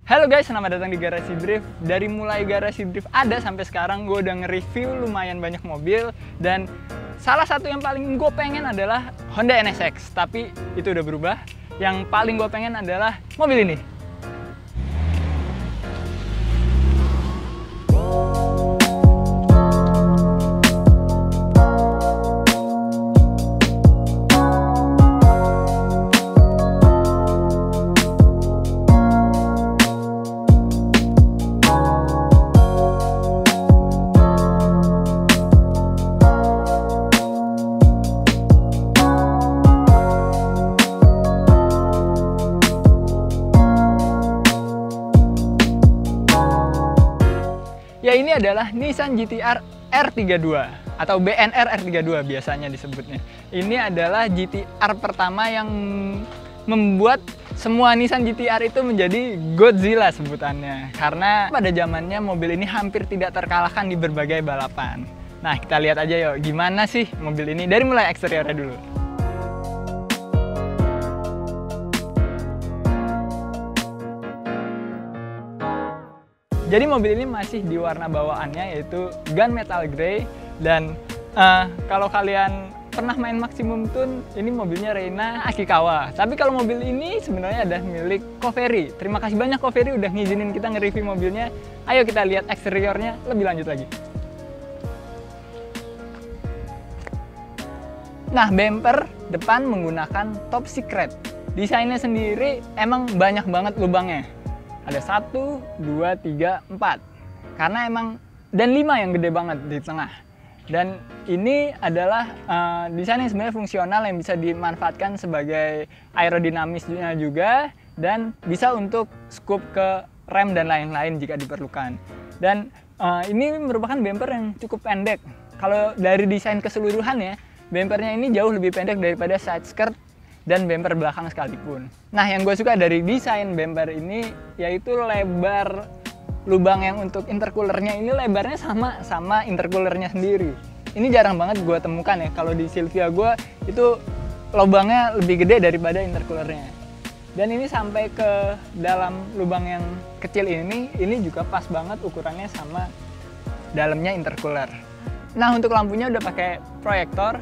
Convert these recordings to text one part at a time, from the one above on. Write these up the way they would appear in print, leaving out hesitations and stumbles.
Halo guys, selamat datang di Garasi Drift. Dari mulai Garasi Drift ada sampai sekarang, gue udah nge-review lumayan banyak mobil. Dan salah satu yang paling gue pengen adalah Honda NSX. Tapi itu udah berubah. Yang paling gue pengen adalah mobil ini. Ya, ini adalah Nissan GT-R R32 atau BNR R32 biasanya disebutnya. Ini adalah GT-R pertama yang membuat semua Nissan GT-R itu menjadi Godzilla sebutannya. Karena pada zamannya mobil ini hampir tidak terkalahkan di berbagai balapan. Nah, kita lihat aja yuk gimana sih mobil ini dari mulai eksteriornya dulu. Jadi mobil ini masih di warna bawaannya yaitu gunmetal grey. Dan kalau kalian pernah main Maximum Tune, ini mobilnya Reina Akikawa. Tapi kalau mobil ini sebenarnya ada milik Coveri. Terima kasih banyak Coveri udah ngizinin kita nge-review mobilnya. Ayo kita lihat eksteriornya lebih lanjut lagi. Nah, bumper depan menggunakan Top Secret. Desainnya sendiri emang banyak banget lubangnya. Ada 1, 2, 3, 4. Karena emang, dan 5 yang gede banget di tengah. Dan ini adalah desain yang sebenarnya fungsional yang bisa dimanfaatkan sebagai aerodinamisnya juga. Dan bisa untuk scoop ke rem dan lain-lain jika diperlukan. Dan ini merupakan bumper yang cukup pendek. Kalau dari desain keseluruhan ya, bumpernya ini jauh lebih pendek daripada side skirt dan bumper belakang sekalipun. Nah, yang gue suka dari desain bumper ini yaitu lebar lubang yang untuk intercoolernya ini lebarnya sama intercoolernya sendiri. Ini jarang banget gue temukan ya. Kalau di Silvia gue itu lubangnya lebih gede daripada intercoolernya. Dan ini sampai ke dalam lubang yang kecil ini juga pas banget ukurannya sama dalamnya intercooler. Nah, untuk lampunya udah pakai proyektor.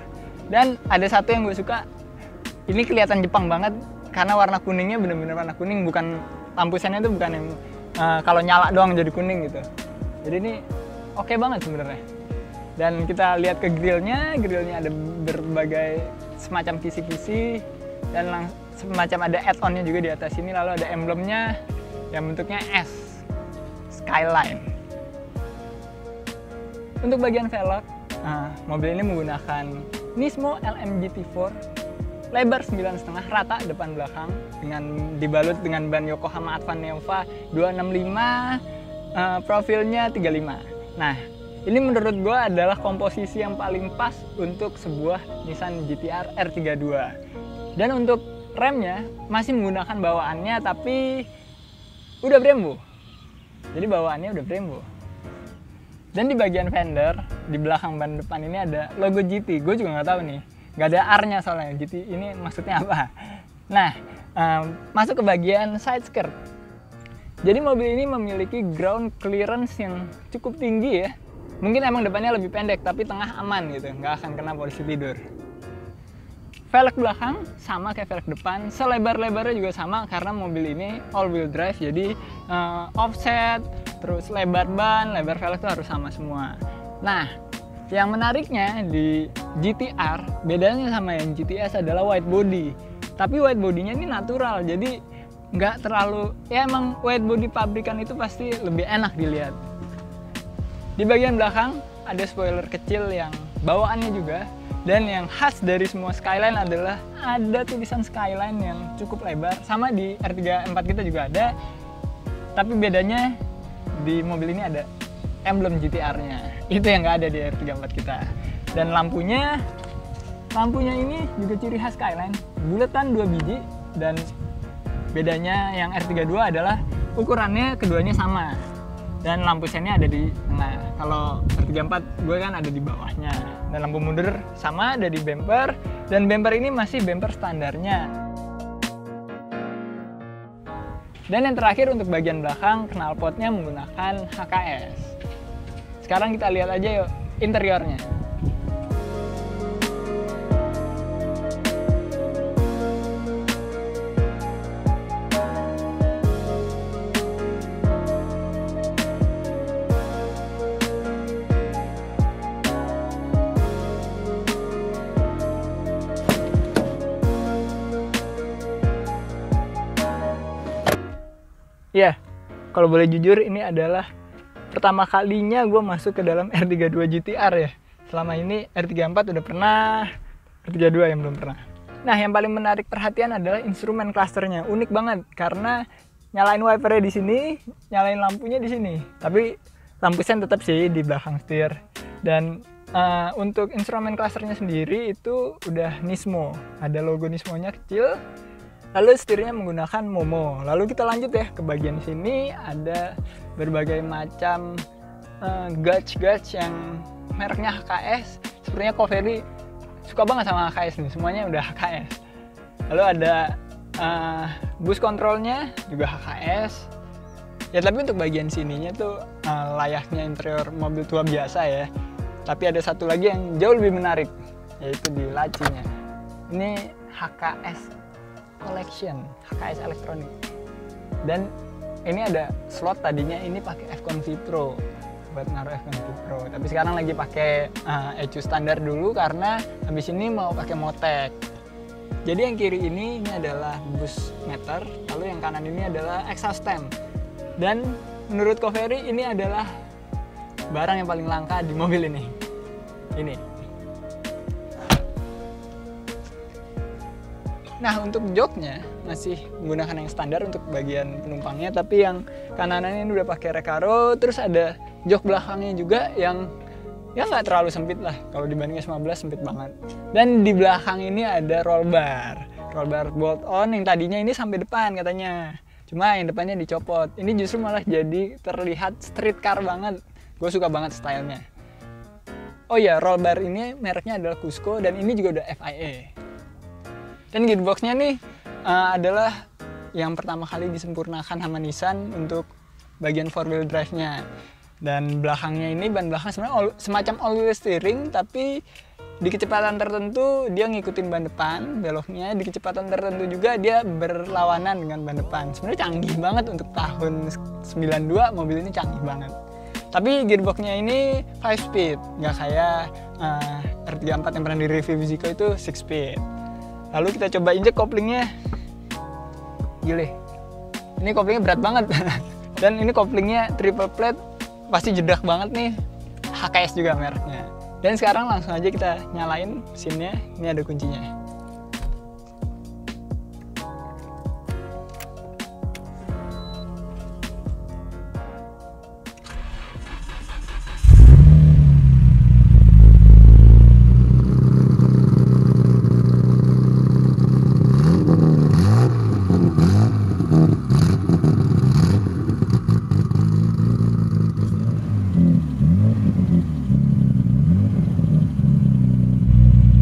Dan ada satu yang gue suka. Ini kelihatan Jepang banget karena warna kuningnya bener-bener warna kuning, bukan lampu sennya itu bukan yang kalau nyala doang jadi kuning gitu. Jadi ini oke banget sebenarnya. Dan kita lihat ke grillnya ada berbagai semacam kisi-kisi dan semacam ada add-onnya juga di atas ini, lalu ada emblemnya yang bentuknya S, Skyline. Untuk bagian velg, mobil ini menggunakan Nismo LMGT4. Lebar 9,5 rata depan belakang dengan dibalut dengan ban Yokohama Advan Neva 265, profilnya 35. Nah, ini menurut gue adalah komposisi yang paling pas untuk sebuah Nissan GT-R R32. Dan untuk remnya masih menggunakan bawaannya tapi udah Brembo. Jadi bawaannya udah Brembo. Dan di bagian fender di belakang ban depan ini ada logo GT. Gue juga nggak tahu nih. Nggak ada R-nya soalnya, GT ini maksudnya apa. Nah, masuk ke bagian side skirt. Jadi mobil ini memiliki ground clearance yang cukup tinggi ya. Mungkin emang depannya lebih pendek, tapi tengah aman gitu, nggak akan kena posisi tidur. Velg belakang sama kayak velg depan, selebar-lebarnya juga sama karena mobil ini all-wheel drive, jadi offset, terus lebar ban, lebar velg itu harus sama semua. Nah, yang menariknya di GT-R, bedanya sama yang GTS adalah wide body. Tapi wide body-nya ini natural, jadi nggak terlalu, ya emang wide body pabrikan itu pasti lebih enak dilihat. Di bagian belakang ada spoiler kecil yang bawaannya juga. Dan yang khas dari semua Skyline adalah ada tulisan Skyline yang cukup lebar. Sama di R34 kita juga ada, tapi bedanya di mobil ini ada emblem GT-R-nya. Itu yang nggak ada di R34 kita. Dan lampunya ini juga ciri khas Skyline, buletan 2 biji. Dan bedanya yang R32 adalah ukurannya keduanya sama. Dan lampu sennya ada di tengah. Kalau R34 gue kan ada di bawahnya. Dan lampu mundur sama ada di bumper. Dan bumper ini masih bumper standarnya. Dan yang terakhir untuk bagian belakang, knalpotnya menggunakan HKS. Sekarang kita lihat aja yuk interiornya. Ya, kalau boleh jujur ini adalah pertama kalinya gue masuk ke dalam R32 GTR ya. Selama ini R34 udah pernah, R32 yang belum pernah. Nah, yang paling menarik perhatian adalah instrumen clusternya. Unik banget karena nyalain wipernya di sini, nyalain lampunya di sini. Tapi lampu sen tetap sih di belakang setir. Dan untuk instrumen clusternya sendiri itu udah Nismo. Ada logo Nismo-nya kecil. Lalu setirnya menggunakan Momo. Lalu kita lanjut ya ke bagian sini, ada berbagai macam gauge yang mereknya HKS. Sepertinya Covery suka banget sama HKS nih, semuanya udah HKS. Lalu ada bus kontrolnya juga HKS. Ya tapi untuk bagian sininya tuh layaknya interior mobil tua biasa ya. Tapi ada satu lagi yang jauh lebih menarik, yaitu di lacinya. Ini HKS Collection, HKS Elektronik. Dan ini ada slot, tadinya ini pakai F-Confi Pro buat naruh F-Confi Pro, tapi sekarang lagi pakai ECU standar dulu karena habis ini mau pakai Motek. Jadi yang kiri ini adalah bus meter, lalu yang kanan ini adalah exhaust stem. Dan menurut Covery ini adalah barang yang paling langka di mobil ini. Nah, untuk joknya masih menggunakan yang standar untuk bagian penumpangnya, tapi yang kanannya ini udah pakai Recaro. Terus ada jok belakangnya juga yang ya nggak terlalu sempit lah, kalau dibanding S15 sempit banget. Dan di belakang ini ada roll bar bolt on yang tadinya ini sampai depan katanya, cuma yang depannya dicopot. Ini justru malah jadi terlihat street car banget. Gue suka banget stylenya. Oh ya, roll bar ini mereknya adalah Cusco dan ini juga udah FIA. Dan gearboxnya nih adalah yang pertama kali disempurnakan sama Nissan untuk bagian 4-wheel drive-nya. Dan belakangnya ini, ban belakang sebenarnya semacam all-wheel steering, tapi di kecepatan tertentu dia ngikutin ban depan, beloknya. Di kecepatan tertentu juga dia berlawanan dengan ban depan. Sebenarnya canggih banget untuk tahun 92, mobil ini canggih banget. Tapi gearboxnya ini 5 speed, nggak kayak R34 yang pernah di-review Zico itu 6 speed. Lalu kita coba injek koplingnya. Gile, ini koplingnya berat banget. Dan ini koplingnya triple plate, pasti jedak banget nih. HKS juga mereknya. Dan sekarang langsung aja kita nyalain mesinnya. Ini ada kuncinya.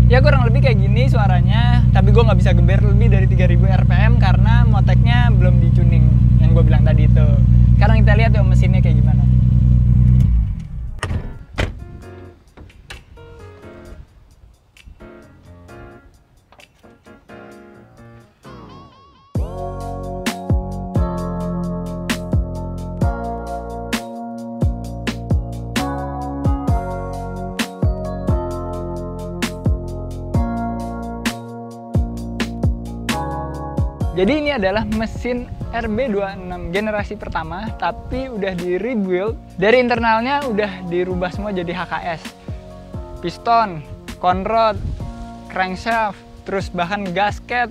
Ya kurang lebih kayak gini suaranya, tapi gue nggak bisa geber lebih dari 3000 rpm karena moteknya belum di-tuning yang gue bilang tadi itu. Sekarang kita lihat yuk mesinnya kayak gimana. Jadi ini adalah mesin RB26 generasi pertama, tapi udah di rebuild. Dari internalnya udah dirubah semua jadi HKS. Piston, conrod, crankshaft, terus bahkan gasket,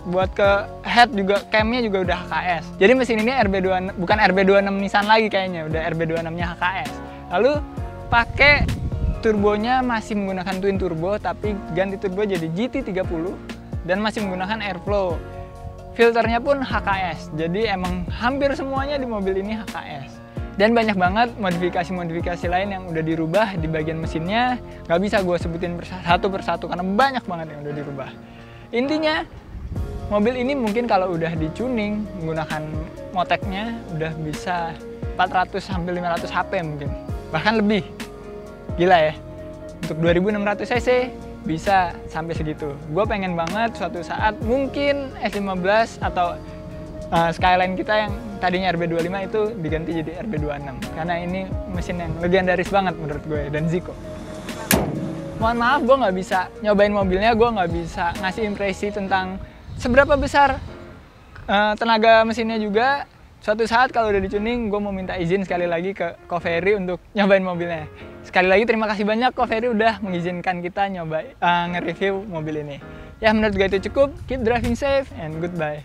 buat ke head juga, camnya juga udah HKS. Jadi mesin ini RB26, bukan RB26 Nissan lagi kayaknya, udah RB26-nya HKS. Lalu pakai turbonya masih menggunakan twin turbo, tapi ganti turbo jadi GT30 dan masih menggunakan airflow. Filternya pun HKS, jadi emang hampir semuanya di mobil ini HKS. Dan banyak banget modifikasi-modifikasi lain yang udah dirubah di bagian mesinnya. Gak bisa gue sebutin satu persatu karena banyak banget yang udah dirubah. Intinya, mobil ini mungkin kalau udah di-tuning menggunakan moteknya udah bisa 400 sampai 500 HP mungkin, bahkan lebih. Gila ya, untuk 2600 cc bisa sampai segitu. Gue pengen banget suatu saat mungkin S15 atau Skyline kita yang tadinya RB25 itu diganti jadi RB26, karena ini mesin yang legendaris banget menurut gue dan Zico. Mohon maaf, gue nggak bisa nyobain mobilnya, gue nggak bisa ngasih impresi tentang seberapa besar tenaga mesinnya juga. Suatu saat kalau udah di-tuning, gue mau minta izin sekali lagi ke Ko Ferry untuk nyobain mobilnya. Sekali lagi terima kasih banyak Ko Ferry udah mengizinkan kita nge-review mobil ini. Ya menurut gue itu cukup, keep driving safe and goodbye.